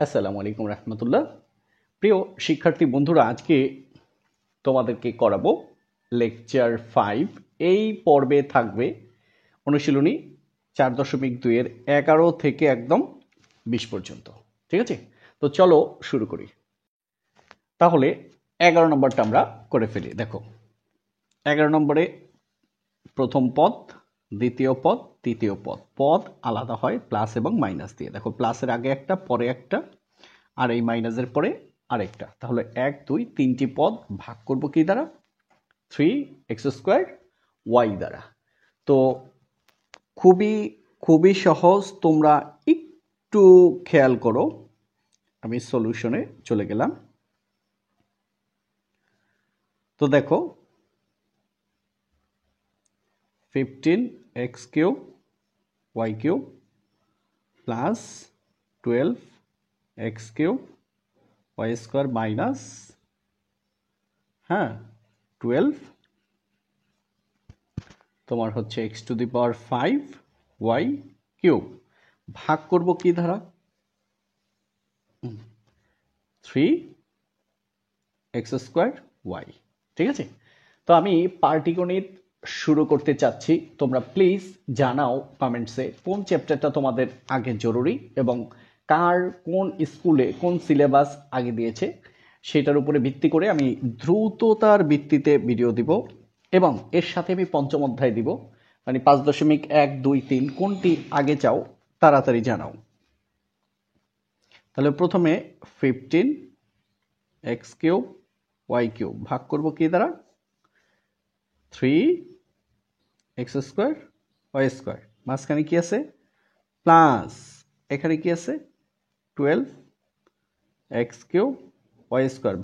আসসালামু আলাইকুম রহমতুল্লাহ। প্রিয় শিক্ষার্থী বন্ধুরা, আজকে তোমাদেরকে করাবো লেকচার 5। এই পর্বে থাকবে অনুশীলনী 4.2 এর 11 থেকে একদম 20 পর্যন্ত। ঠিক আছে, তো চলো শুরু করি। তাহলে 11 নম্বরটা আমরা করে ফেলি। দেখো, 11 নম্বরে প্রথম পদ, দ্বিতীয় পদ, তৃতীয় পদ। পদ আলাদা হয় প্লাস এবং মাইনাস দিয়ে। দেখো, প্লাসের আগে একটা, পরে একটা, আর এই মাইনাসের পরে আরেকটা। তাহলে 1 2 3টি পদ ভাগ করব কি দ্বারা? 3x² দ্বারা। তো খুবই খুবই সহজ, তোমরা একটু খেয়াল করো। আমি সলিউশনে চলে গেলাম। তো দেখো, 15x³ প্লাস 12x³ মাইনাস 12 তোমার হচ্ছে x⁵y³ ভাগ করব কি ধারা? 3x²y। ঠিক আছে, তো আমি পাটিগণিত শুরু করতে চাচ্ছি। তোমরা প্লিজ জানাও কমেন্টসে কোন চ্যাপ্টারটা তোমাদের আগে জরুরি এবং কার কোন স্কুলে কোন সিলেবাস আগে দিয়েছে, সেটার উপরে ভিত্তি করে আমি দ্রুততার ভিত্তিতে ভিডিও দিব এবং এর সাথে আমি পঞ্চম অধ্যায় দিব। মানে 5.1 2 3 কোনটি আগে চাও তাড়াতাড়ি জানাও। তাহলে প্রথমে 15x³ ভাগ করব কি দ্বারা? 3x²y²। মাঝখানে কি আছে? প্লাস, এখানে কি আছে? 12x³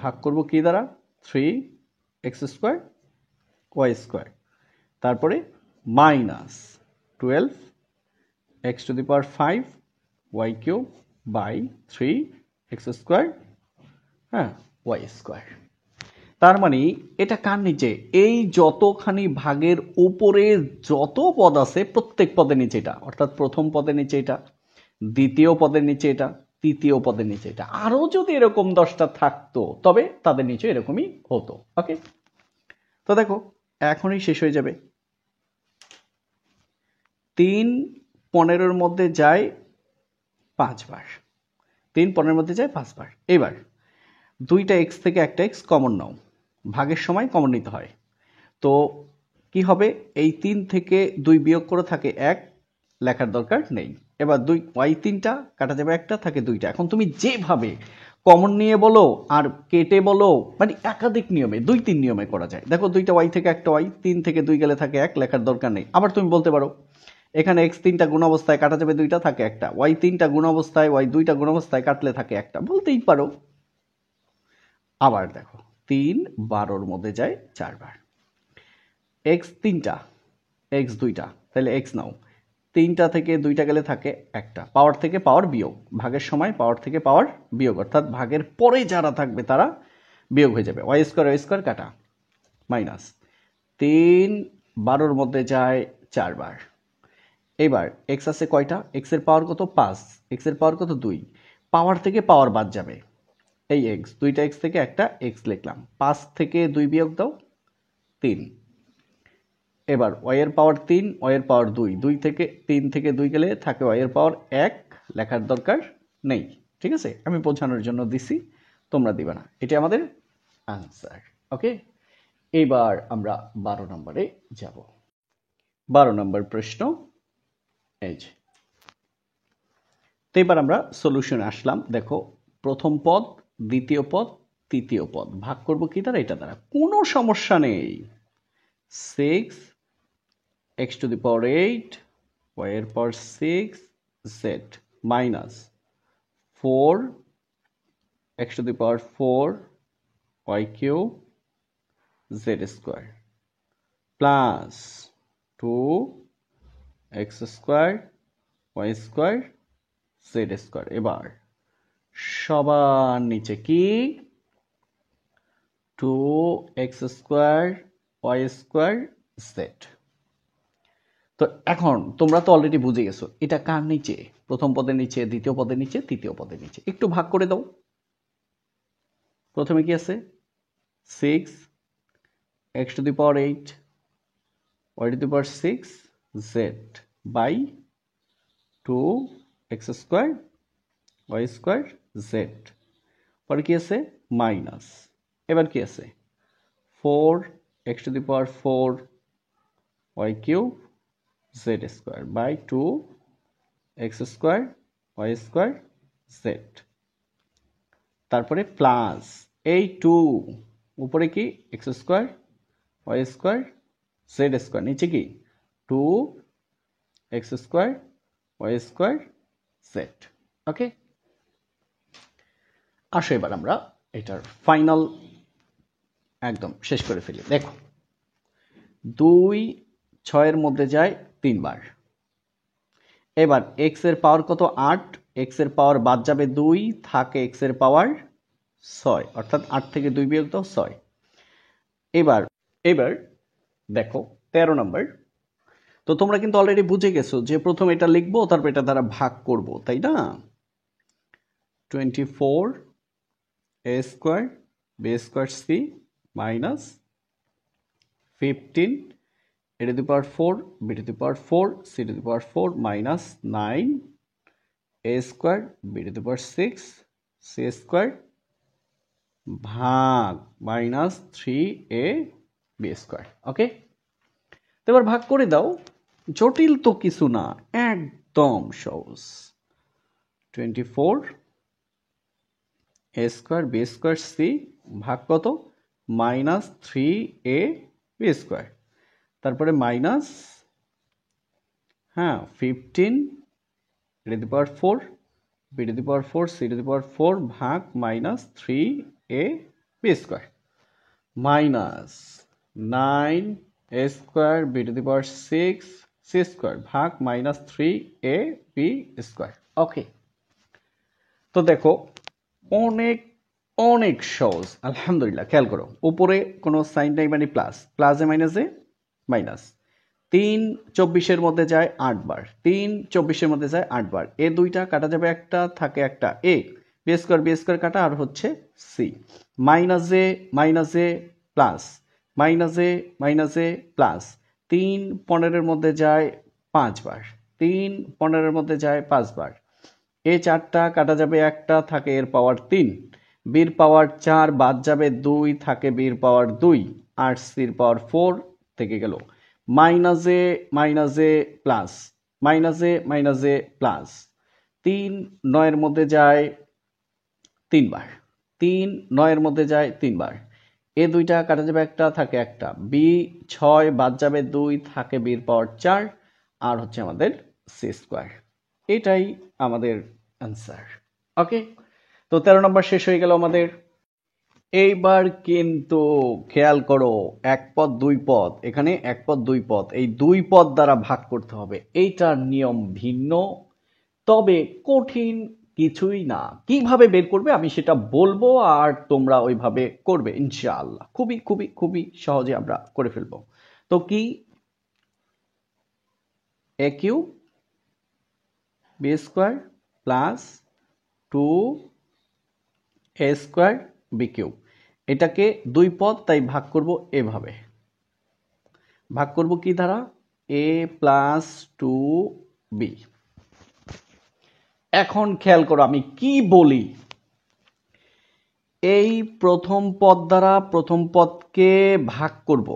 ভাগ করব কি দ্বারা? 3x²y²। তারপরে মাইনাস 12x⁵y³ বাই 3x²y²। তার মানে এটা কার নিচে? এই যতখানি ভাগের উপরে যত পদ আছে প্রত্যেক পদের নিচে এটা, অর্থাৎ প্রথম পদের নিচে এটা, দ্বিতীয় পদের নিচে এটা, তৃতীয় পদের নিচে এটা। আরো যদি এরকম 10টা থাকতো তবে তাদের নিচে এরকমই হতো। ওকে, তো দেখো এখনই শেষ হয়ে যাবে। 3 15-এর মধ্যে যায় 5 বার। 3 15-এর মধ্যে যায় 5 বার। এবার দুইটা x থেকে একটা x কমন নাও, ভাগের সময় কমন নিতে হয়। তো কি হবে? এই 3 থেকে 2 বিয়োগ করে থাকে 1, লেখার দরকার নেই। এবার 2 y3টা কাটা যাবে, একটা থাকে 2টা। এখন তুমি যেভাবে কমন নিয়ে বলো আর কেটে বলো, মানে একাধিক নিয়মে 2-3 নিয়মে করা যায়। দেখো, 2টা y থেকে একটা y, 3 থেকে 2 গেলে থাকে 1, লেখার দরকার নেই। আবার তুমি বলতে পারো এখানে x3টা গুণ অবস্থায় কাটা যাবে 2টা, থাকে একটা। y3টা গুণ অবস্থায়, y2টা গুণ অবস্থায় কাটলে থাকে একটা, বলতেই পারো। আবার দেখো, 3 12-র মধ্যে যায় 4 বার। x3টা, x2টা, তাহলে x নাও। 3টা থেকে 2টা গেলে থাকে একটা। পাওয়ার থেকে পাওয়ার বিয়োগ, ভাগের সময় পাওয়ার থেকে পাওয়ার বিয়োগ, অর্থাৎ ভাগের পরে যারা থাকবে তারা বিয়োগ হয়ে যাবে। y² কাটা, মাইনাস 3 12-র মধ্যে যায় 4 বার। এবার x আছে কয়টা? x এর পাওয়ার কত? 5। x এর পাওয়ার কত? 2। পাওয়ার থেকে পাওয়ার বাদ যাবে। এই x, দুইটা x থেকে একটা x লিখলাম। 5 থেকে 2 বিয়োগ দাও, 3। এবার y এর পাওয়ার 3, y এর পাওয়ার 2। 3 থেকে 2 গেলে থাকে y এর পাওয়ার 1, লেখার দরকার নেই। ঠিক আছে, আমি বোঝানোর জন্য দিছি, তোমরা দিবা না। এটা আমাদের আনসার। ওকে, এবার আমরা 12 নম্বরে যাব। 12 নম্বর প্রশ্ন এই যে। তো এবার আমরা সলিউশনে আসলাম। দেখো, প্রথম পদ, দ্বিতীয় পদ, তৃতীয় পদ ভাগ করব কি দ্বারা? এটা দ্বারা। কোনো সমস্যা নেই। 6x⁸ y এর পাওয়ার 6 z minus 4x⁴ y³ z² plus 2x² y² z²। এবার সবার নিচে কি? 2x² y² z। তো এখন তোমরা তো অলরেডি বুঝে গেছো এটা কার নিচে। প্রথম পদের নিচে, দ্বিতীয় পদের নিচে, তৃতীয় পদের নিচে। একটু ভাগ করে দাও। প্রথমে কি আছে 6 x to the power 8 y to the power 6 z by 2 x square y square z। পরে কি আছে মাইনাস, এবার কি আছে 4 x to the power 4 y cube z square by 2 x square y square z। তারপরে প্লাস এই 2 উপরে কি x square y square z square, নিচে কি 2 x square y square z। ওকে, আসো এবার আমরা এটার ফাইনাল একদম শেষ করে ফেলি। দেখো 2 6 এর মধ্যে যায় 3 বার। এবার x এর পাওয়ার কত 8, x এর পাওয়ার বাদ যাবে 2, থাকে x এর পাওয়ার 6, অর্থাৎ 8 থেকে 2 বিয়োগ দাও 6। এবার দেখো 13 নম্বর। তো তোমরা কিন্তু অলরেডি বুঝে গেছো যে প্রথম এটা লিখবো, তারপর এটা দ্বারা ভাগ করব, তাই না? 24 a square b square c minus 15 a to the power 4 b to the power 4 c to the power 4 minus 9 a square b to the power 6 c square ভাগ minus 3a b square। ওকে, তো এবার ভাগ করে দাও। জটিল তো কিছু না, একদম সহজ। 24 a square b square c ভাগ কত minus 3a b square, তারপরে minus 15 a to the power 4 b to the power 4 c to the power 4 ভাগ minus 3a b square minus 9 a square b to the power 6 c square ভাগ minus 3a b square। ওকে, তো দেখো অনেক অনেক সহজ আলহামদুলিল্লাহ। খেয়াল করো উপরে কোনো সাইন নাই, মানে প্লাস, প্লাসে মাইনাসে মাইনাস। 3 24 মধ্যে যায় 8 বার, 3 24 মধ্যে যায় 8 বার। এ দুইটা কাটা যাবে, একটা থাকে একটা এ, বি স্কয়ার কাটা, আর হচ্ছে সি। মাইনাসে মাইনাসে প্লাস, মাইনাসে মাইনাসে প্লাস। 3 15 মধ্যে যায় 5 বার, 3 15 মধ্যে যায় 5 বার। এ চারটা কাটা যাবে, একটা থাকে এর পাওয়ার 3, বির পাওয়ার 4 বাদ যাবে 2, থাকে বির পাওয়ার 2, আর সির পাওয়ার 4 থেকে গেল। মাইনাসে মাইনাসে প্লাস, মাইনাসে মাইনাসে প্লাস। 3 9 এর মধ্যে যায় 3 বার, 3 9 এর মধ্যে যায় 3 বার। এ দুইটা কাটা যাবে, একটা থাকে একটা, বি 6 বাদ যাবে 2, থাকে বির পাওয়ার 4, আর হচ্ছে আমাদের সি স্কয়ার। এটাই আমাদের অ্যান্সার। ওকে, তো 13 নম্বর শেষ হয়ে গেল আমাদের। এইবার কিন্তু খেয়াল করো, এক পদ দুই পদ, এখানে এক পদ দুই পদ, এই দুই পদ দ্বারা ভাগ করতে হবে। এইটার নিয়ম ভিন্ন, তবে কঠিন কিছুই না। কিভাবে বের করবে আমি সেটা বলবো, আর তোমরা ওইভাবে করবে ইনশাআল্লাহ। খুবই খুবই খুবই সহজে আমরা করে ফেলবো। তো কি a cube b square plus 2a square b cube, এটাকে দুই পদ তাই ভাগ করব এভাবে। ভাগ করব কি দ্বারা, a প্লাস 2b। এখন খেয়াল করো আমি কি বলি। এই প্রথম পদ দ্বারা প্রথম পদকে ভাগ করব,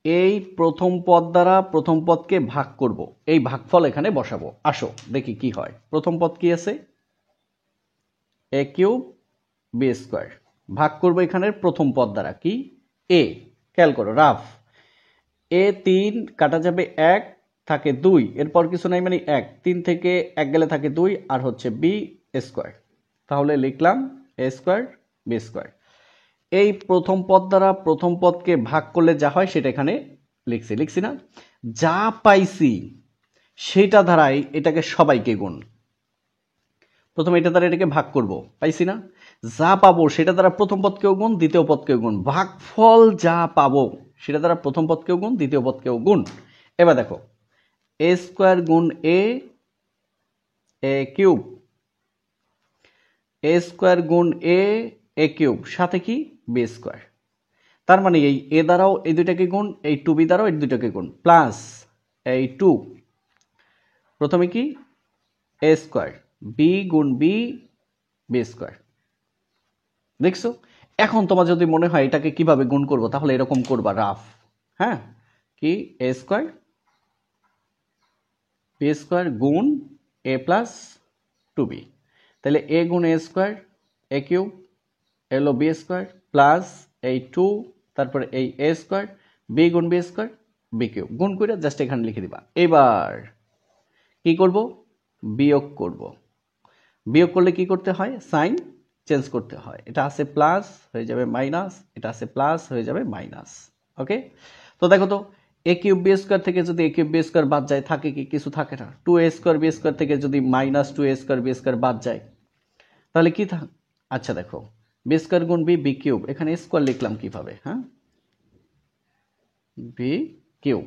এই প্রথম পদ দ্বারা প্রথম পদকে ভাগ করব, এই ভাগফল এখানে বসাবো। আসো দেখি কি হয়। প্রথম পদ কি আছে, a কিউব b স্কয়ার, ভাগ করব এখানের প্রথম পদ দ্বারা কি a। খেয়াল করো রাফ, a 3 কাটা যাবে 1, থাকে 2, এরপর কিছু নাই মানে 1, 3 থেকে 1 গেলে থাকে 2, আর হচ্ছে b স্কয়ার। তাহলে লিখলাম a স্কয়ার b স্কয়ার। এই প্রথম পদ দ্বারা প্রথম পদকে ভাগ করলে যা হয় সেটা এখানে লিখছি না। যা পাইছি সেটা দ্বারাই এটাকে সবাইকে গুণ। প্রথমে এটা দ্বারা এটাকে ভাগ করব, পাইছি না। যা পাবো সেটা দ্বারা প্রথম পদকেও গুণ, দ্বিতীয় পদকেও গুণ। ভাগফল যা পাবো সেটা দ্বারা প্রথম পদকেও গুণ, দ্বিতীয় পদকেও গুণ। এবার দেখো a স্কয়ার গুণ a A cube, A square গুণ এ কিউব, সাথে কি বি স্কোয়ার। তার মানে এই এ দ্বারাও এই দুইটাকে গুণ, এই টু বি দ্বারাও এই দুইটাকে গুণ, প্লাস এই টু, প্রথমে কি এ স্কোয়ার, বি গুণ বি, বি স্কোয়ার। দেখছো, এখন তোমার যদি মনে হয় এটাকে কিভাবে গুণ করব, তাহলে এরকম করবা রাফ। হ্যাঁ, কি এ স্কোয়ার বি স্কোয়ার গুণ এ প্লাস টু বি, তাহলে এ গুণ এ স্কোয়ার এ কিউব, এলো বি স্কোয়ার, প্লাস এই টু, তারপরে এই এ স্কোয়ার, বি গুণ বি স্কোয়ার বি কিউব, গুণ করে জাস্ট এখানে লিখে দিবা। এবার কি করব, বিয়োগ করব। বিয়োগ করলে কি করতে হয়, সাইন চেঞ্জ করতে হয়। এটা আছে প্লাস হয়ে যাবে মাইনাস, এটা আছে প্লাস হয়ে যাবে মাইনাস। ওকে, তো দেখো তো এ কিউব বি স্কোয়ার থেকে যদি এ কিউব বি স্কোয়ার বাদ যায়, থাকে কি, কিছু থাকে না। টু এ স্কোয়ার বি স্কোয়ার থেকে যদি মাইনাস টু এ স্কোয়ার বি স্কোয়ার বাদ যায়, তাহলে কি থাকে, আচ্ছা দেখো বি স্কোয়ার গুণ বি, বি কিউব, এখানে স্কোয়ার লিখলাম কিভাবে, হ্যাঁ বি কিউব।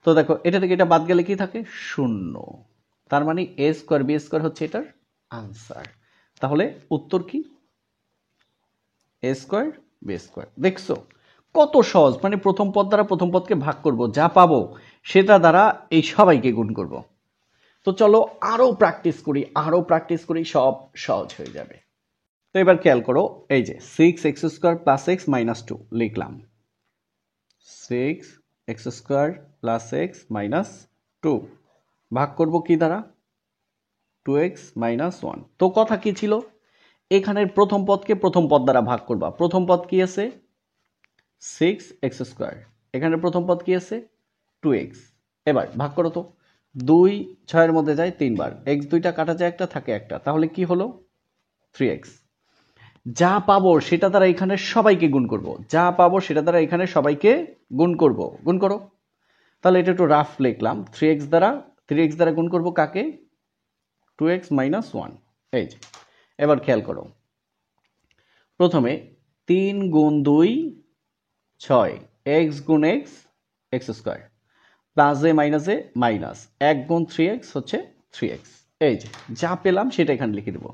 তো দেখো এটা থেকে এটা বাদ গেলে কি থাকে, শূন্য। তার মানে এ স্কোয়ার বি স্কোয়ার হচ্ছে এটার আনসার। তাহলে উত্তর কি, এ স্কোয়ার বি স্কোয়ার। দেখছো কত সহজ, মানে প্রথম পদ দ্বারা প্রথম পদকে ভাগ করব, যা পাবো সেটা দ্বারা এই সবাইকে গুণ করব। তো চলো আরো প্র্যাকটিস করি, আরো প্র্যাকটিস করি, সব সহজ হয়ে যাবে। তো এবার খেয়াল করো, এই যে six X square plus X minus two লিখলাম, six X square plus X minus two, ভাগ করব কি দ্বারা, টু এক্স মাইনাস ওয়ান। তো কথা কি ছিল, এখানের প্রথম পদকে প্রথম পদ দ্বারা ভাগ করবা। প্রথম পদ কি আছে, সিক্স এক্স স্কোয়ার, এখানে প্রথম পদ কি আছে, টু এক্স। এবার ভাগ করো তো, দুই ছয়ের মধ্যে যায় তিনবার, এক্স দুইটা কাটা যায় একটা, থাকে একটা, তাহলে কি হলো থ্রি এক্স। যা পাবো সেটা দ্বারা এখানে সবাইকে গুণ করব, যা পাবো সেটা দ্বারা এখানে সবাইকে গুণ করব, গুণ করো। তাহলে এটা একটু রাফ লিখলাম, থ্রি এক্স দ্বারা গুণ করব কাকে, টু এক্স মাইনাস ওয়ান। এই যে এবার খেয়াল করো, প্রথমে তিন গুণ দুই ছয়, এক্স গুণ এক্স, এক্স স্কোয়ার, প্লাস এ মাইনাস এ মাইনাস, এক গুণ থ্রি এক্স হচ্ছে থ্রি এক্স। এই যে যা পেলাম সেটা এখানে লিখে দেবো,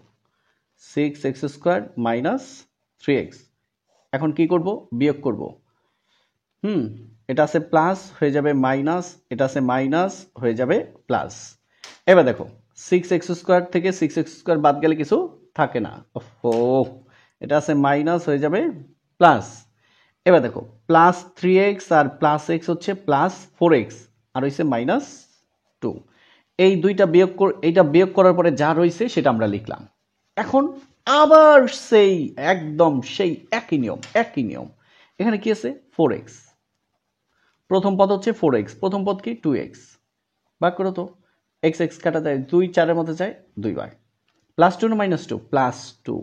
six X square minus three x. এখন কি করব, বিয়োগ করব। এটা আছে প্লাস হয়ে যাবে মাইনাস, এটা আছে মাইনাস হয়ে যাবে প্লাস। এবার দেখো সিক্স এক্স স্কোয়ার থেকে সিক্স এক্স স্কোয়ার বাদ গেলে কিছু থাকে না, ও এটা আছে মাইনাস হয়ে যাবে প্লাস। এবার দেখো প্লাস থ্রি এক্স আর প্লাস এক্স হচ্ছে প্লাস ফোর এক্স, আর হয়েছে মাইনাস টু। এই দুইটা বিয়োগ এইটা বিয়োগ করার পরে যা রয়েছে সেটা আমরা লিখলাম। এখন আবার সেই একদম সেই একই নিয়ম, একই নিয়ম। এখানে কি আছে, ফোর এক্স, প্রথম পদ হচ্ছে ফোর এক্স, প্রথম পদ কি টু এক্স, ভাগ করো তো, এক্স এক্স কাটা যায়, দুই চারের মধ্যে যায় দুইবার, প্লাস টু না মাইনাস টু, প্লাস টু।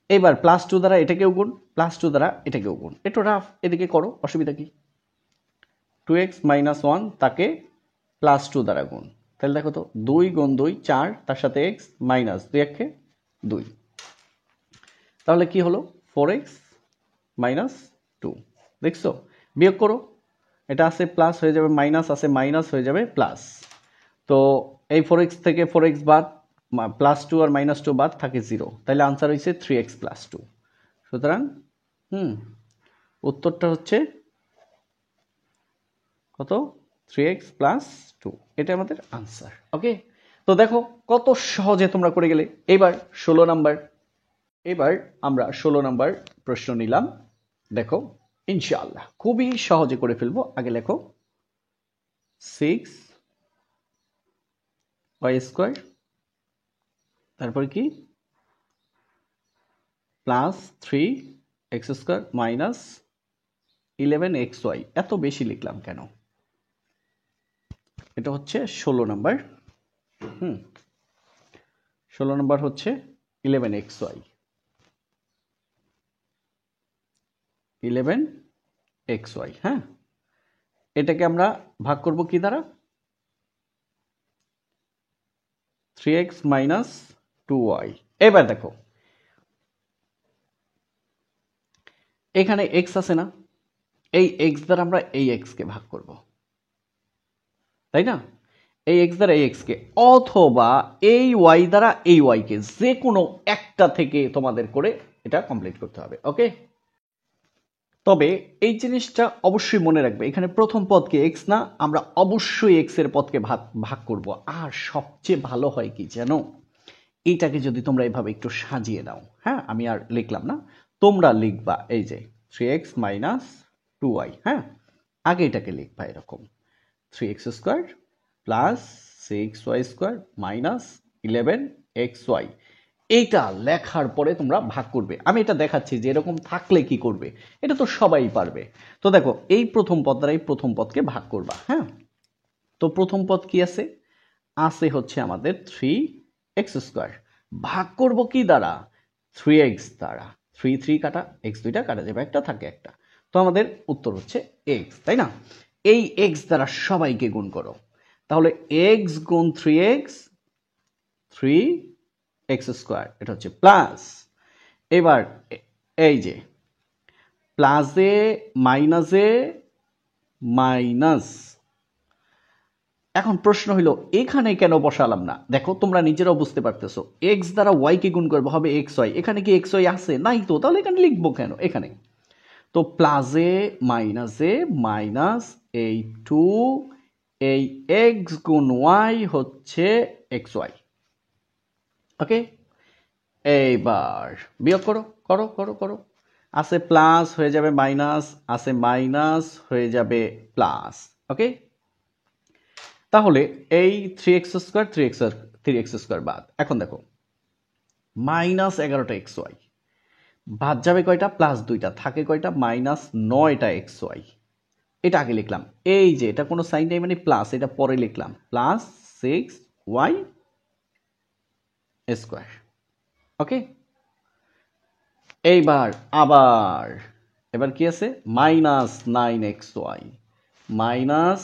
এইবার প্লাস টু দ্বারা এটাকেও গুণ, প্লাস টু দ্বারা এটাকেও গুণ, একটু রাফ, এদিকে করো, অসুবিধা কি, টু এক্স মাইনাস ওয়ান তাকে প্লাস টু দ্বারা গুণ, তাহলে দেখো তো দুই গুণ দুই চার, তার সাথে এক্স মাইনাস দুই একে দুই, তাহলে কি হলো ফোর এক্স মাইনাস টু। দেখছো, বিয়োগ করো, এটা আছে প্লাস হয়ে যাবে মাইনাস, আছে মাইনাস হয়ে যাবে প্লাস। তো এই ফোর এক্স থেকে ফোর এক্স বাদ, প্লাস টু আর মাইনাস টু বাদ, থাকে জিরো, তাহলে আনসার হয়েছে থ্রি এক্স প্লাস টু। সুতরাং উত্তরটা হচ্ছে কত, থ্রি এক্স প্লাস টু, এটা আমাদের আনসার। ওকে, তো দেখো কত সহজে তোমরা করে গেলে। এবার 16 নাম্বার, এবার আমরা 16 নাম্বার প্রশ্ন নিলাম। দেখো ইনশাআল্লাহ খুবই সহজে করে ফেলবো। আগে লেখো সিক্স ওয়াই স্কোয়ার, তারপর কি plus three x square minus 11xy। এত বেশি লিখলাম কেন, এটা হচ্ছে 16 নাম্বার। 16 নাম্বার হচ্ছে 11xy, 11xy। হ্যাঁ, এটাকে আমরা ভাগ করব কি দ্বারা, 3x মাইনাস 2y। এবার দেখো এখানে x আছে না, এই x দ্বারা আমরা এই x কে ভাগ করব, তাই না। এই এক্স দ্বারা এই এক্সকে অথবা এই ওয়াই দ্বারা এই ওয়াইকে যে কোনো একটা থেকে তোমাদের করে এটা কমপ্লিট করতে হবে। ওকে, তবে এই জিনিসটা অবশ্যই মনে রাখবে, এখানে প্রথম পদকে এক্স না, আমরা অবশ্যই এক্স এর পদকে ভাগ করব। আর সবচেয়ে ভালো হয় কি জানো, এইটাকে যদি তোমরা এভাবে একটু সাজিয়ে দাও, হ্যাঁ আমি আর লিখলাম না, তোমরা লিখবা এই যে 3x মাইনাস 2y, হ্যাঁ আগে এটাকে লিখবা এরকম 3x square plus 6y square minus 11xy। এইটা লেখার পরে তোমরা ভাগ করবে। আমি এটা দেখাচ্ছি যে এরকম থাকলে কি করবে, এটা তো সবাই পারবে। তো দেখো এই প্রথম পদ দ্বারা এই প্রথম পদকে ভাগ করবা, হ্যাঁ তো প্রথম পদ কি আছে, আছে হচ্ছে আমাদের 3x স্কোয়ার, ভাগ করব কি দ্বারা, 3x দ্বারা, 3 3 কাটা, x দুইটা কাটা যাবে, একটা থাকে একটা, তো আমাদের উত্তর হচ্ছে x, তাই না? এই x দ্বারা সবাইকে গুণ করো, তাহলে x গুণ 3x 3x স্কোয়ার, এটা হচ্ছে প্লাস। এবার এই যে প্লাসে মাইনাসে মাইনাস, এখন প্রশ্ন হইল এখানে কেন বসালাম না, দেখো তোমরা নিজেরাও বুঝতে পারতেছো, এক্স দ্বারা ওয়াই কে গুণ করবো, হবে এক্স ওয়াই, এখানে কি এক্স ওয়াই আছে নাই তো, তাহলে এখানে লিখবো কেন এখানে, তো প্লাসে মাইনাসে মাইনাস এই 2 এই এক্স গুণ ওয়াই হচ্ছে এক্স ওয়াই। ওকে, এইবার বিয়োগ করো করো করো করো, আছে প্লাস হয়ে যাবে মাইনাস, আছে মাইনাস হয়ে যাবে প্লাস। ওকে, তাহলে এই 3x স্কোয়ার 3x স্কোয়ার বাদ, এখন দেখো মাইনাস 11টা এক্স ওয়াই বাদ যাবে কয়টা, প্লাস 2টা থাকে কয়টা, মাইনাস 9টা এক্স ওয়াই। এটা আগে লিখলাম, এই যে এটা কোনো সাইন নাই মানে প্লাস, এটা পরে লিখলাম প্লাস 6y স্কোয়ার। ওকে, এইবার আবার এবার কি আছে, মাইনাস 9xy মাইনাস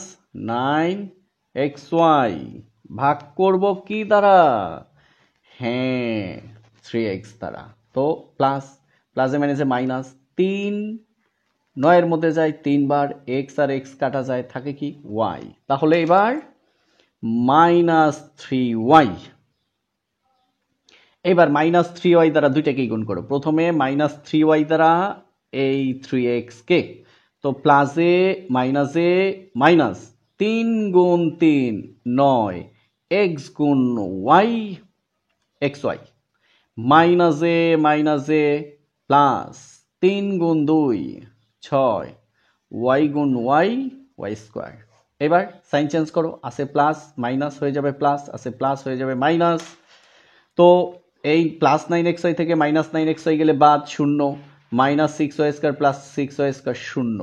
9xy ভাগ করব কি দ্বারা, হ্যাঁ 3x দ্বারা, তো প্লাস প্লাসে মাইনাসে মাইনাস, 3 9 মধ্যে যায় 3 বার, x আর x কাটা যায়, থাকে কি y, তাহলে এবার মাইনাস 3y। এবার মাইনাস 3y দ্বারা দুইটাকেই গুণ করো, প্রথমে মাইনাস 3y দ্বারা এই 3x কে, তো প্লাসে মাইনাসে মাইনাস, 3 গুণ 3 9 x গুণ y xy, মাইনাসে মাইনাসে প্লাস, 3 গুণ 2 6 y গুণ y y স্কোয়ার। এবার সাইন চেঞ্জ করো, আছে প্লাস মাইনাস হয়ে যাবে প্লাস, আছে প্লাস হয়ে যাবে মাইনাস, তো এই প্লাস 9xy থেকে মাইনাস 9xy গেলে বাদ, শূন্য, minus 6y square plus 6y square শূন্য,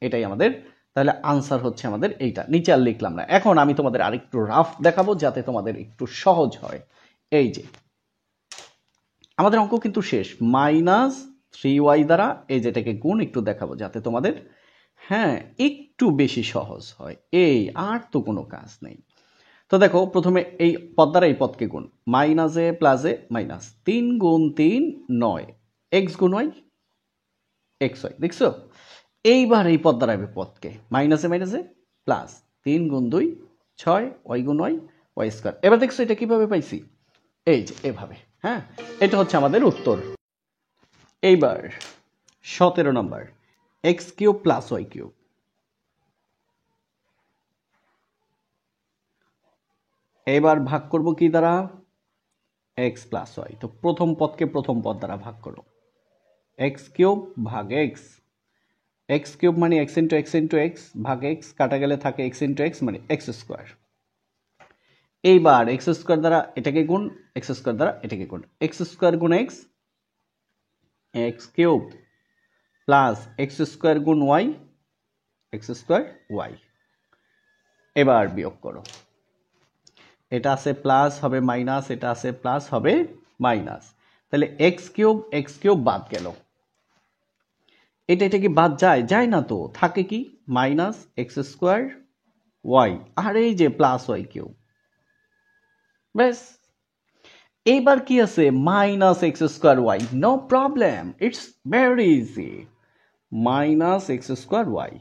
এটাই আমাদের তাহলে আনসার হচ্ছে আমাদের এইটা। নিচে আর লিখলাম না, এখন আমি তোমাদের আরেকটু রাফ দেখাবো যাতে তোমাদের একটু সহজ হয়। এই যে আমাদের অঙ্ক কিন্তু শেষ, মাইনাস 3y দ্বারা এই যেটাকে গুণ একটু দেখাবো যাতে তোমাদের হ্যাঁ একটু বেশি সহজ হয়, এই আর তো কোনো কাজ নেই। তো দেখো প্রথমে এই পদ দ্বারা এই পদকে গুণ, মাইনাসে প্লাসে মাইনাস, 3 গুণ 3 9 এক্স গুণ ওয়াই এক্স ওয়াই, দেখছো? এইবার এই পদ দ্বারা পদকে মাইনাসে মাইনাসে প্লাস, 3 গুণ 2 6 ওয়াই গুণ ওয়াই ওয়াই স্কোয়ার। এবার দেখছো এটা কিভাবে পাইছি, এই যে এভাবে, হ্যাঁ এটা হচ্ছে আমাদের উত্তর। এইবার 17 নম্বর, X cube plus Y cube, এবার ভাগ করব কি দ্বারা, এক্স প্লাস ওয়াই, তো প্রথম পদকে প্রথম পদ দ্বারা ভাগ করো, এক্স কিউব ভাগ এক্স, এক্স কিউব মানে এক্স ইন্টু এক্স ভাগ এক্স, কাটা গেলে থাকে এক্স ইন্টু এক্স মানে এক্স স্কোয়ার। এইবার এক্স স্কোয়ার দ্বারা এটাকে গুণ, এক্স স্কোয়ার দ্বারা এটাকে গুণ, এক্স স্কোয়ার গুণ x, x cube plus x square গুণ ওয়াই এক্স স্কোয়ার ওয়াই। এবার বিয়োগ করো, এটা আছে প্লাস হবে মাইনাস, এটা আছে প্লাস হবে মাইনাস, তাহলে এক্স কিউব বাদ গেল, এটা কি বাদ যায়, যায় না তো, থাকে কি মাইনাস এক্স স্কোয়ার ওয়াই, আর এই যে প্লাস ওয়াই কিউব, ব্যাস। এইবার কি আছে, minus x square y, no problem, it's very easy, minus x square y,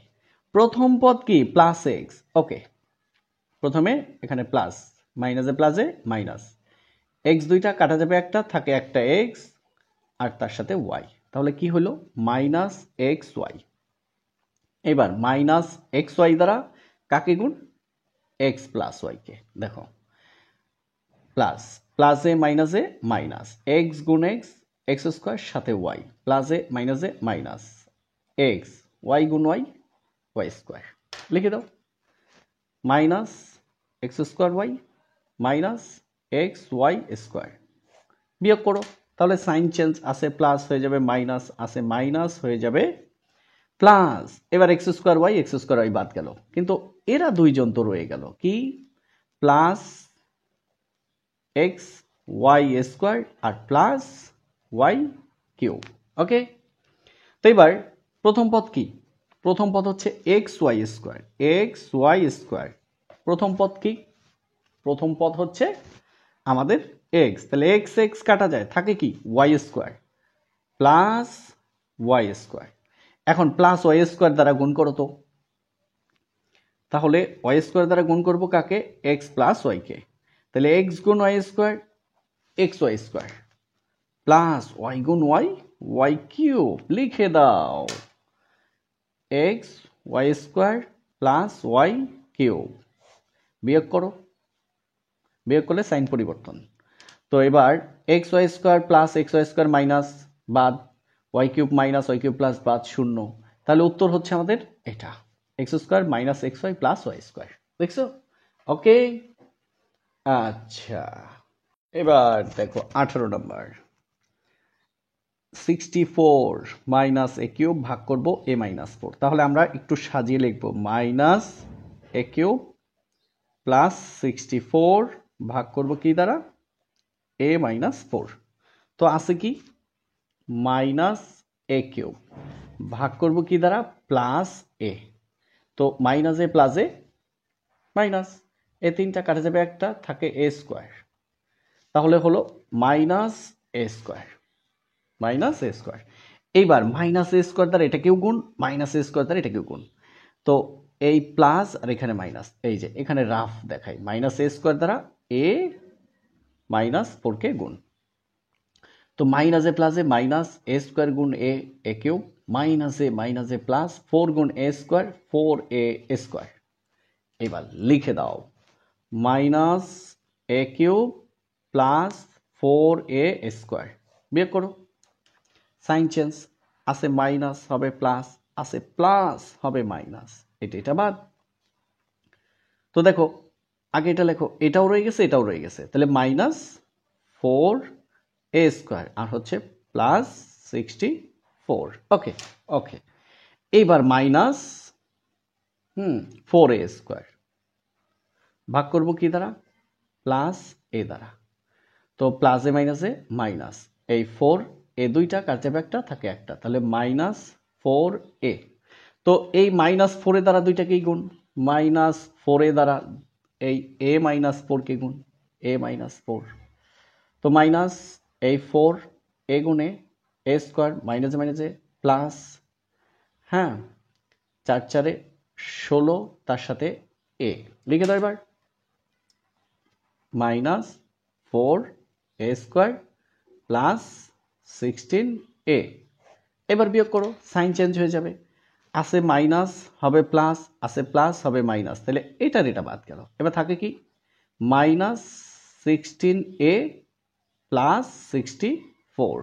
প্রথম পদ কি প্লাস এক্স, ওকে প্রথমে এখানে প্লাস, মাইনাসে প্লাসে মাইনাস, এক্স দুইটা কাটা যাবে একটা, থাকে একটা এক্স আর তার সাথে ওয়াই, তাহলে কি হলো মাইনাস এক্স ওয়াই। এবার মাইনাস এক্স ওয়াই দ্বারা কাকে গুণ, এক্স প্লাস ওয়াইকে, দেখো প্লাস প্লাসে মাইনাসে মাইনাস, এক্স গুণ এক্স, এক্স স্কোয়ার সাথে ওয়াই, প্লাসে মাইনাসে মাইনাস, এক্স ওয়াই গুণ ওয়াই, ওয়াই স্কোয়ার, লিখে দাও minus x square y minus x Y square, বিয়োগ করো, তাহলে সাইন চেঞ্জ, আসে প্লাস হয়ে যাবে মাইনাস, আসে মাইনাস হয়ে যাবে প্লাস। এবার এক্স স্কোয়ার ওয়াই বাদ গেল, কিন্তু এরা দুইজন তো রয়ে গেল, কি প্লাস এক্স ওয়াই স্কোয়ার আর প্লাস ওয়াই কিউব। ওকে, তো এবার প্রথম পদ কি, প্রথম পদ হচ্ছে x Y square, x Y square, প্রথম পদ কি, প্রথম পদ হচ্ছে আমাদের এক্স, তাহলে এক্স এক্স কাটা যায়, থাকে কি y square plus Y square. এখন প্লাস ওয়াই স্কোয়ার দ্বারা গুণ করো তো, তাহলে ওয়াই স্কোয়ার দ্বারা গুণ করবো কাকে, এক্স প্লাস ওয়াইকে, তাহলে এক্স গুণ Y square, x Y square plus Y গুণ ওয়াই, ওয়াই কিউব, লিখে দাও X Y square plus Y cube, বিয়োগ করো, বিয়োগ করলে সাইন পরিবর্তন। তো এবার X Y square plus x Y square minus বাদ, Y cube minus Y cube plus বাদ শূন্য, তাহলে উত্তর হচ্ছে আমাদের এটা, X square minus x Y plus Y square, দেখছো? ওকে, আচ্ছা এবার দেখো 18 নম্বর, 64 মাইনাস এ কিউব ভাগ করব এ মাইনাস 4, তাহলে আমরা একটু সাজিয়ে লিখব মাইনাস এ কিউব প্লাস 64 ভাগ করব কি দ্বারা, এ মাইনাস 4, তো আছে কি মাইনাস এ কিউব ভাগ করব কি দ্বারা, প্লাস এ, তো মাইনাসে প্লাসে মাইনাস, এ তিনটা কাটা যাবে একটা, থাকে এ স্কোয়ার, তাহলে হলো মাইনাস এ স্কোয়ার, মাইনাস এ স্কোয়ার। এইবার মাইনাস এ স্কোয়ার দ্বারা এটাকেও গুণ, মাইনাস এ স্কোয়ার দ্বারা এটাকেও গুণ, তো এই প্লাস আর এখানে মাইনাস, এই যে এখানে রাফ দেখাই, মাইনাস এ স্কোয়ার দ্বারা এ মাইনাস 4কে গুণ, তো মাইনাসে প্লাসে মাইনাস এ স্কোয়ার গুণ এ, এ কিউব, মাইনাসে প্লাস 4 গুণ এ স্কোয়ার, 4a স্কোয়ার। এবার লিখে দাও মাইনাস এ কিউব প্লাস 4a স্কোয়ার, বিয়োগ করো, সাইন চেঞ্জ, আছে মাইনাস হবে প্লাস, আছে প্লাস হবে মাইনাস, এটা বাদ। তো দেখো আগে এটা লেখো, এটাও রয়ে গেছে এটাও রয়ে গেছে, তাহলে মাইনাস 4a স্কোয়ার আর হচ্ছে প্লাস 64। ওকে ওকে, এইবার মাইনাস 4a স্কোয়ার ভাগ করবো কি দ্বারা, প্লাস এ দ্বারা, তো প্লাসে মাইনাসে মাইনাস, এই 4 এ দুইটা কাটে যাবে একটা, থাকে একটা, তাহলে মাইনাস 4a, তো এই মাইনাস 4 এ দ্বারা দুইটাকেই গুণ, মাইনাস 4 এ দ্বারা এই এ মাইনাস 4কে গুণ, এ মাইনাস 4, তো মাইনাস এই 4 এ গুণে এ স্কোয়ার, মাইনাসে মাইনাসে প্লাস, হ্যাঁ 4 4 16, তার সাথে এ, লিখে দাও এবার minus 4a square plus 16a, এবার বিয়োগ করো, সাইন চেঞ্জ হয়ে যাবে, আছে মাইনাস হবে প্লাস, আছে প্লাস হবে মাইনাস, তাহলে এটার এটা বাদ গেল, এবার থাকে কি মাইনাস 16a প্লাস 64,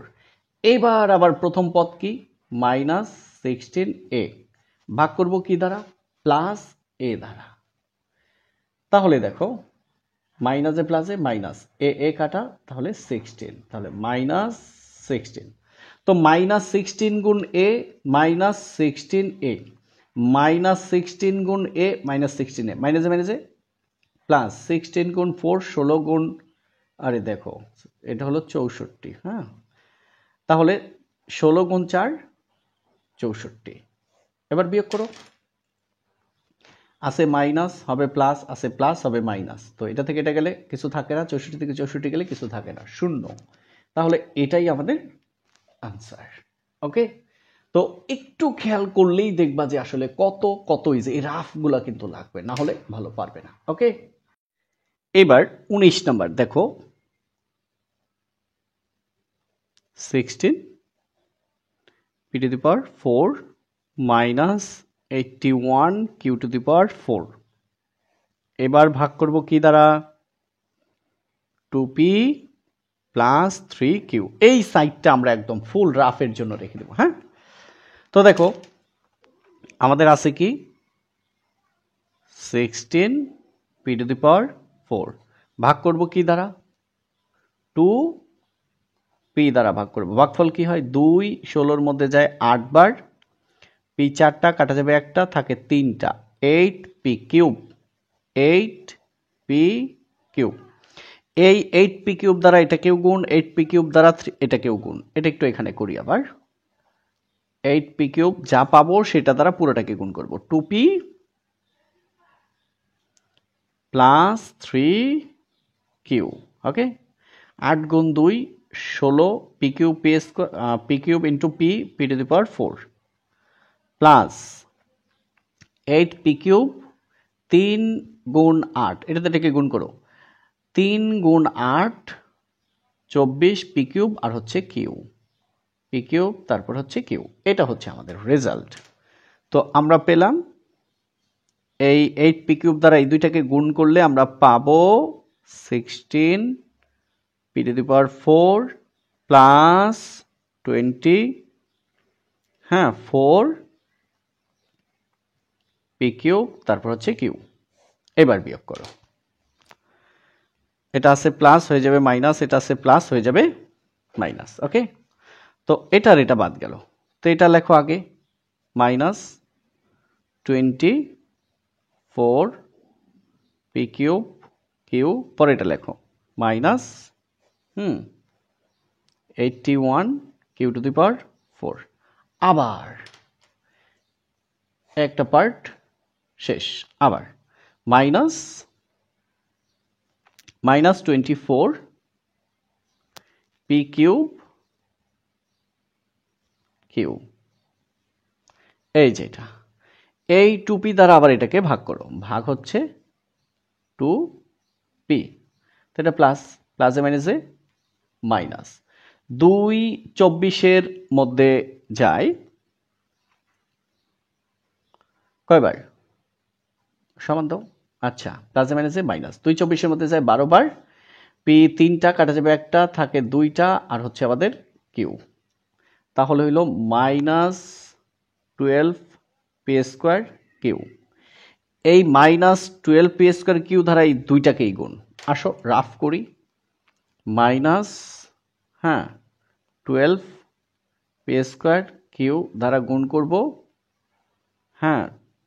এবার আবার প্রথম পদ কি মাইনাস 16a ভাগ করব কি দ্বারা, প্লাস এ দ্বারা, তাহলে দেখো মাইনাসে প্লাসে মাইনাস, এ কাটা, তাহলে 16, তাহলে মাইনাস 16, তো মাইনাস 16 গুণ এ মাইনাস 16a, মাইনাস 16 গুণ এ মাইনাস 16a, মাইনাসে মাইনাসে প্লাস 16 গুণ 4 16 গুণ, আরে দেখো এটা হলো 64, হ্যাঁ তাহলে 16 গুণ 4 64, এবার বিয়োগ করো, আছে মাইনাস হবে প্লাস, আছে প্লাস হবে মাইনাস, তো এটা থেকে এটা গেলে কিছু থাকে না, 64 থেকে 64 গেলে কিছু থাকে না, শূন্য, তাহলে এটাই আমাদের আনসার। ওকে, তো একটু খেয়াল করলেই দেখবা যে আসলে কত কত ইজি, এই রাফগুলা কিন্তু লাগবে, না হলে ভালো পারবে না। ওকে, এবার 19 নাম্বার দেখো, 16 p to the power 4 minus 81 q to the power 4। এবার ভাগ করব কি দ্বারা? 2p plus 3q। এই সাইডটা আমরা একদম ফুল রাফের জন্য রেখে দেব। হ্যাঁ, তো দেখো আমাদের আছে কি 16 p to the power 4 ভাগ করব কি দ্বারা? 2p দ্বারা ভাগ করব। ভাগফল কি হয়? 2 16 মধ্যে যায় 8 বার, p 4টা কাটা যাবে একটা, থাকে 3টা, 8p কিউব, 8p কিউব। এই 8p কিউব দ্বারা এটাকেও গুণ, 8p কিউব দ্বারা এটাকেও গুণ। এটা একটু এখানে করি আবার। 8p কিউব যা পাবো সেটা দ্বারা পুরোটাকে গুণ করব। 2p plus 3q। ওকে, 8 গুণ 2 16, p cube p cube into p two the power 4 plus 8p cube 3 গুণ 8, এটাতে এটাকে গুণ করো, 3 গুণ 8 24 p কিউব আর হচ্ছে কিউ, p কিউব তারপর হচ্ছে কিউ। এটা হচ্ছে আমাদের রেজাল্ট। তো আমরা পেলাম এই 8p কিউব দ্বারা এই দুইটাকে গুণ করলে আমরা পাবো 16 p two the power 4 plus 20, হ্যাঁ 4 p কিউব তারপর হচ্ছে কিউ। এবার বিয়োগ করো, এটা আছে প্লাস হয়ে যাবে মাইনাস, এটা আছে প্লাস হয়ে যাবে মাইনাস। ওকে, তো এটার এটা বাদ গেল, তো এটা লেখো আগে মাইনাস 24 p কিউব কিউ, পরে এটা লেখো minus 81 Q to the power 4। আবার একটা পার্ট শেষ, আবার মাইনাস 24 p কিউব কিউ, এই যেটা, এই 2p দ্বারা আবার এটাকে ভাগ করো, ভাগ হচ্ছে 2p, তো এটা প্লাস, প্লাসে মাইনাসে মাইনাস। 2 24-এর মধ্যে যায় কয়বার? সমান দাও। আচ্ছা, প্লাসে মাইনাসে মাইনাস, 2 24-এর মধ্যে যায় 12 বার, p 3টা কাটা যাবে একটা, থাকে 2টা আর হচ্ছে আমাদের কিউ, তাহলে হইল মাইনাস 12p স্কোয়ার কিউ। এই মাইনাস 12p স্কোয়ার কিউ দ্বারা এই দুইটাকেই গুণ, আসো রাফ করি, মাইনাস 12p স্কোয়ার কিউ দ্বারা গুণ করব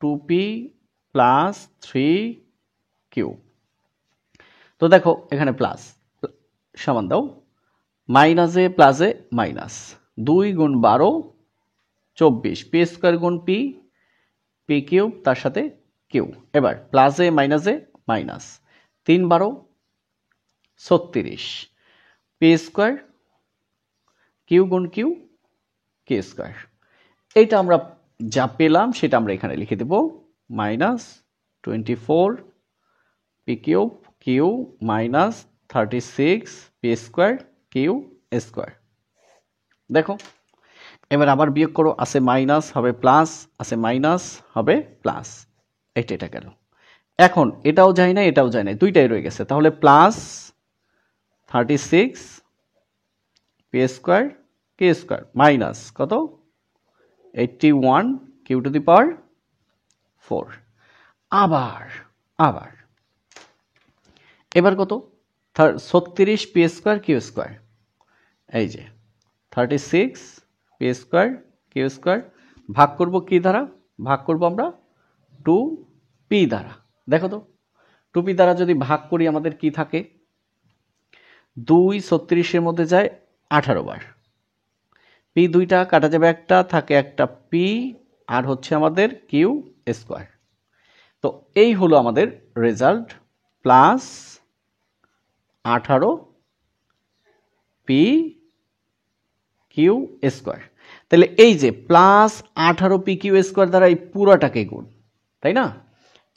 2p প্লাস 3q। তো দেখো এখানে প্লাস, সমান দাও, মাইনাসে প্লাসে মাইনাস, 2 গুণ 12 24, p স্কোয়ার গুণ p কিউব তার সাথে কিউ। এবার প্লাসে মাইনাসে মাইনাস, 3 12 36, p স্কোয়ার কিউ গুণ কিউ কে স্কোয়ার। এইটা আমরা যা পেলাম সেটা আমরা এখানে লিখে দেব, minus 24 p cube Q minus 36 p square Q square. দেখো এবার আবার বিয়োগ করো, আছে মাইনাস হবে প্লাস, আছে মাইনাস হবে প্লাস, এটা গেল। এখন এটাও যায় না এটাও যায় না, দুইটাই রয়ে গেছে, তাহলে প্লাস 36 p স্কোয়ার কে স্কোয়ার মাইনাস কত 81 কিউ টু দি পাওয়ার 4। আবার আবার এবার কত 36 p স্কোয়ার কিউ স্কোয়ার, এই যে 36 p স্কোয়ার কিউ স্কোয়ার, ভাগ করব কি দ্বারা? ভাগ করব আমরা 2p দ্বারা। দেখো তো 2p দ্বারা যদি ভাগ করি আমাদের কি থাকে, 2 36-এর মধ্যে যায় 18 বার, p দুইটা কাটা যাবে একটা, থাকে একটা p আর হচ্ছে আমাদের কিউ স্কোয়ার। তো এই হলো আমাদের result, plus 18 p q square. তাহলে এই যে প্লাস 18 পি কিউ স্কোয়ার দ্বারা এই পুরাটাকে গুণ, তাই না?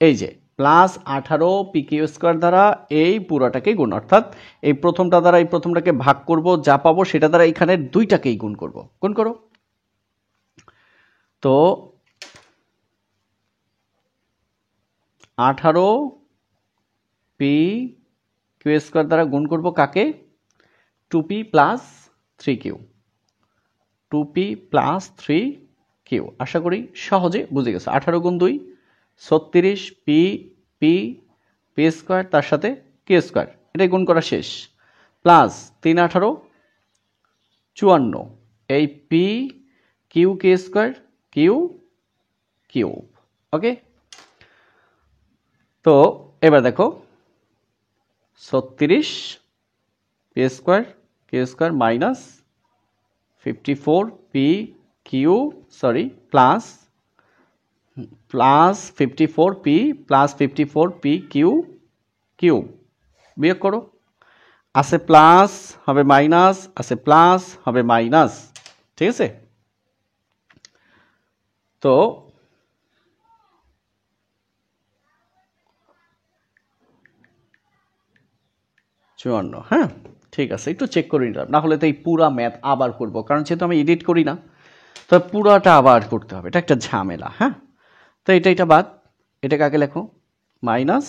এই যে প্লাস 18 পি কিউ স্কোয়ার দ্বারা এই পুরাটাকে গুণ, অর্থাৎ এই প্রথমটা দ্বারা এই প্রথমটাকে ভাগ করব, যা পাবো সেটা দ্বারা এখানে দুইটাকেই গুণ করব। গুণ করো। তো 18 পি কিউ স্কোয়ার দ্বারা গুণ করব কাকে? 2p plus 3q, 2p plus 3q। আশা করি সহজে বুঝে গেছে। 18 গুণ 2 36 পি পি পি স্কোয়ার তার সাথে কিউ স্কোয়ার, এটাই গুণ করা শেষ। প্লাস 3 18 54, এই পি কিউ কে স্কোয়ার কিউ কিউব। ওকে, তো এবার দেখো 36 p square Q square minus 54 P q plus 54 p plus 54 P Q cube. বিয়োগ করো, আছে প্লাস হবে মাইনাস, আছে প্লাস হবে মাইনাস, ঠিক আছে? তো চুয়ান্ন, হ্যাঁ ঠিক আছে, একটু চেক করে নিলাম, না হলে তো এই পুরা ম্যাথ আবার করব, কারণ যেহেতু আমি এডিট করি না তো পুরাটা আবার করতে হবে, এটা একটা ঝামেলা। হ্যাঁ, তো এটা বাদ, এটা কাকে লেখো? Minus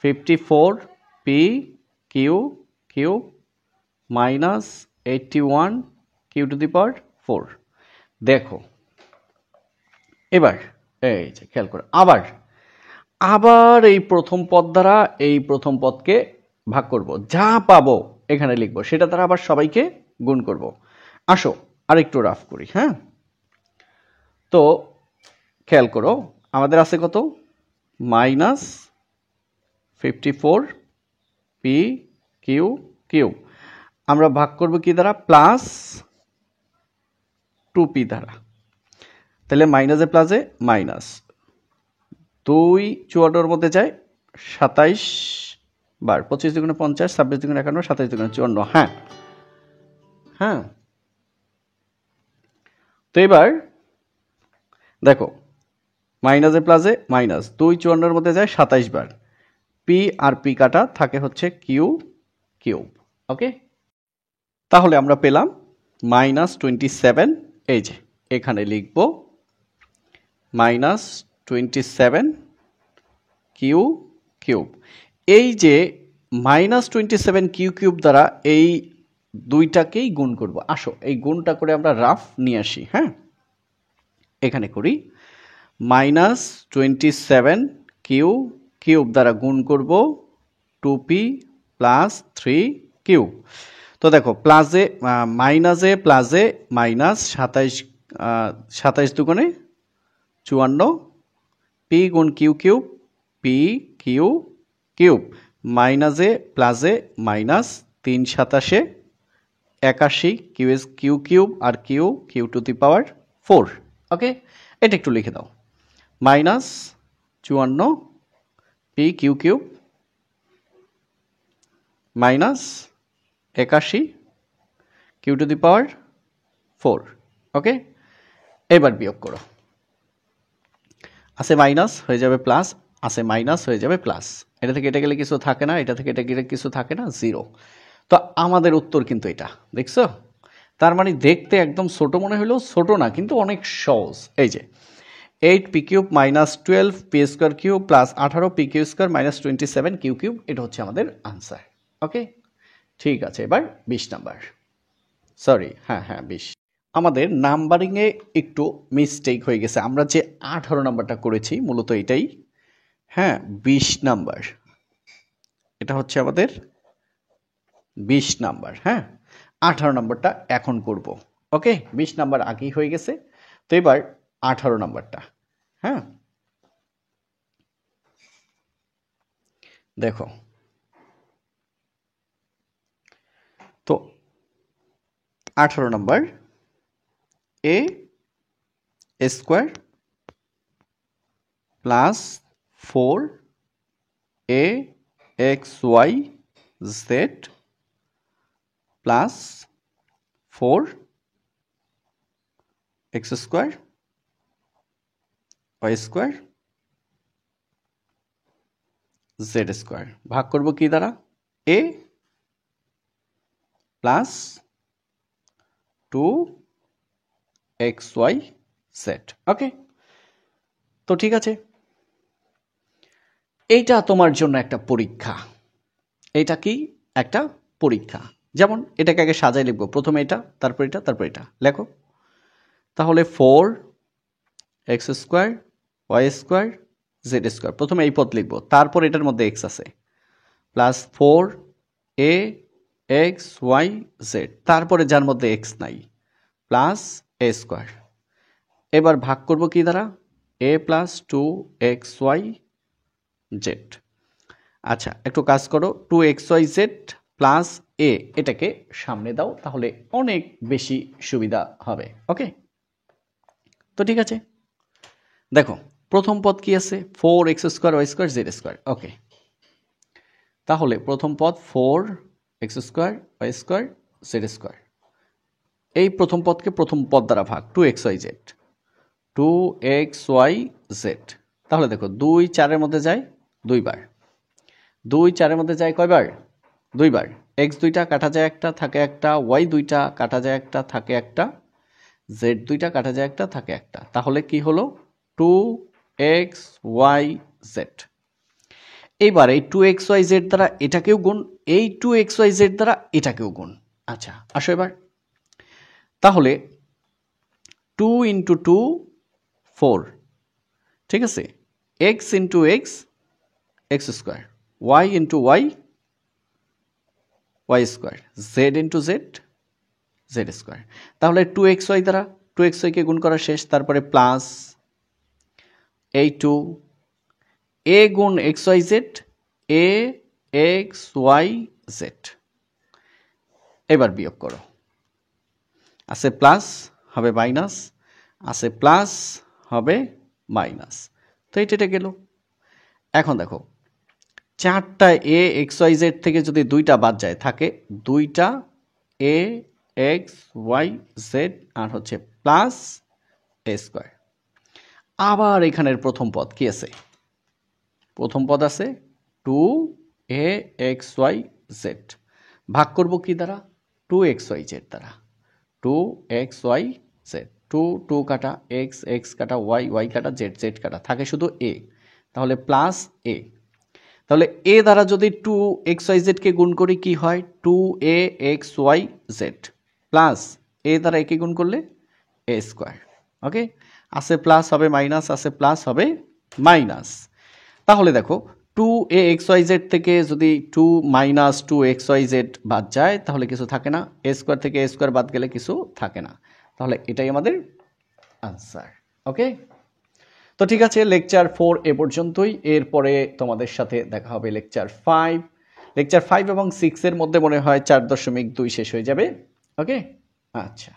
54 P Q Q minus 81 Q to the power 4। দেখো এবার এই যে খেয়াল করো, আবার এই প্রথম পদ দ্বারা এই প্রথম পদকে ভাগ করব, যা পাবো এখানে লিখবো, সেটা দ্বারা আবার সবাইকে গুণ করব। আসো আরেকটু রাফ করি। হ্যাঁ, তো খেয়াল করো, আমাদের আছে কত? মাইনাস 54 পি কিউ কিউ, আমরা ভাগ করব কি দ্বারা? প্লাস 2p দ্বারা। তাহলে মাইনাসে প্লাসে মাইনাস, 2 54 মধ্যে যায় 27 বার, 25 দুগুণে 50, 26 দুগুণে 51, 27 দুগুণে 54। হ্যাঁ হ্যাঁ, তো এবার দেখো মাইনাসে প্লাসে মাইনাস, 2 54 মধ্যে যায় 27 বার, পি আর পি কাটা থাকে হচ্ছে কিউ কিউব। ওকে, তাহলে আমরা পেলাম -27। এই যে এখানে লিখব -27 কিউ কিউব। এই যে -27 কিউ কিউব দ্বারা এই দুইটাকেই গুণ করব। আসো এই গুণটা করে আমরা রাফ নিয়ে আসি। হ্যাঁ, এখানে করি, -27 কিউ কিউব দ্বারা গুণ করব 2p প্লাস 3q। তো দেখো প্লাসে মাইনাসে প্লাসে মাইনাস, 27 দুগুণে 54, পি গুণ Q cube P Q cube, মাইনাসে প্লাসে মাইনাস, 3 27 81 কিউ কিউব আর Q Q to the power 4। Okay, এটা একটু লিখে দাও, -54 P Q cube minus 81 Q to the power 4। Okay, এবার বিয়োগ করো, আছে মাইনাস হয়ে যাবে প্লাস, আছে মাইনাস হয়ে যাবে প্লাস, এটা থেকে এটা গেলে কিছু থাকে না, এটা থেকে এটা গেলে কিছু থাকে না, 0। তো আমাদের উত্তর কিন্তু এটা, দেখছো? তার মানে দেখতে একদম ছোট মনে হলেও ছোট না, কিন্তু অনেক সহজ। এই যে 8 p cube minus 12 p square cube plus 18 p q square minus 27 q cube, এটা হচ্ছে আমাদের আনসার। ওকে, ঠিক আছে, এবার 20 নাম্বার, সরি হ্যাঁ 20। আমাদের নাম্বারিংয়ে একটু মিস্টেক হয়ে গেছে, আমরা যে 18 নাম্বারটা করেছি মূলত এটাই। হ্যাঁ, 20 নাম্বার, এটা হচ্ছে আমাদের 20 নাম্বার। হ্যাঁ, 18 নাম্বারটা এখন করব। ওকে, 20 নাম্বার আগেই হয়ে গেছে, তো এবার 18 নাম্বারটা। হ্যাঁ, দেখো তো 18 number, A square plus 4 A X Y Z plus 4 X square Y square Z square ভাগ করব কি দ্বারা এ প্লাস 2xyz। ওকে, তো ঠিক আছে, এইটা তোমার জন্য একটা পরীক্ষা। এটা কি একটা পরীক্ষা। যেমন এটাকে আগে সাজাই লিখবো, প্রথমে এটা, তারপর এটা, তারপর এটা লেখো। তাহলে 4x square Y square Z square, প্রথমে এই পদ লিখবো, তারপর এটার মধ্যে এক্স আছে, প্লাস 4axyz, তারপরে যার মধ্যে এক্স নাই, প্লাস এ স্কোয়ার। এবার ভাগ করব কি দ্বারা a প্লাস 2xyz। আচ্ছা, একটু কাজ করো, 2xyz প্লাস এ, এটাকে সামনে দাও, তাহলে অনেক বেশি সুবিধা হবে। ওকে, তো ঠিক আছে, দেখো প্রথম পদ কি আছে 4x square Y square Z square. Okay, তাহলে প্রথম পদ 4x square Y square Z square, এই প্রথম পদকে প্রথম পদ দ্বারা ভাগ 2xyz 2xyz। তাহলে দেখো 2 4-এর মধ্যে যায় 2 বার, 2 4-এর মধ্যে যায় কয়বার 2 বার। x দুইটা কাটা যায় একটা, থাকে একটা, y দুইটা কাটা যায় একটা, থাকে একটা, z দুইটা কাটা যায় একটা, থাকে একটা, তাহলে কি হলো 2xyz। এইবার এই 2xyz দ্বারা এটাকেও গুণ, এই 2xyz দ্বারা এটাকেও গুণ। আচ্ছা আসো এবার, তাহলে 2 ইন্টু 2 4, ঠিক আছে, x into x x square, y into y y square, z into z z square. তাহলে 2xy দ্বারা 2xy কে গুণ করা শেষ, তারপরে প্লাস এই 2 a গুণ xyz a xyz। এবার বিয়োগ করো, আছে প্লাস হবে মাইনাস, আছে প্লাস হবে মাইনাস, তো এটা গেল। এখন দেখো 4টা এ xyz থেকে যদি 2টা বাদ যায়, থাকে 2টা a xyz আর হচ্ছে প্লাস a স্কোয়ার। আবার এখানের প্রথম পদ কি আছে, প্রথম পদ আছে 2axyz, ভাগ করব কি দ্বারা 2xyz দ্বারা, 2xyz, 2 2 কাটা x x কাটা y y কাটা z z কাটা, থাকে শুধু a, তাহলে প্লাস a। তাহলে a দ্বারা যদি 2xyz কে গুণ করি কি হয় 2axyz, প্লাস a দ্বারা একে গুণ করলে a স্কোয়ার। ওকে, আছে প্লাস হবে মাইনাস, আছে প্লাস হবে মাইনাস। তাহলে দেখো 2axyz থেকে যদি 2 মাইনাস 2xyz বাদ যায়, তাহলে কিছু থাকে না, a স্কোয়ার থেকে a স্কোয়ার বাদ গেলে কিছু থাকে না, তাহলে এটাই আমাদের আনসার। ওকে, তো ঠিক আছে, লেকচার 4 এ পর্যন্তই। এরপরে তোমাদের সাথে দেখা হবে লেকচার 5। লেকচার 5 এবং 6 এর মধ্যে মনে হয় 4.2 শেষ হয়ে যাবে। ওকে, আচ্ছা।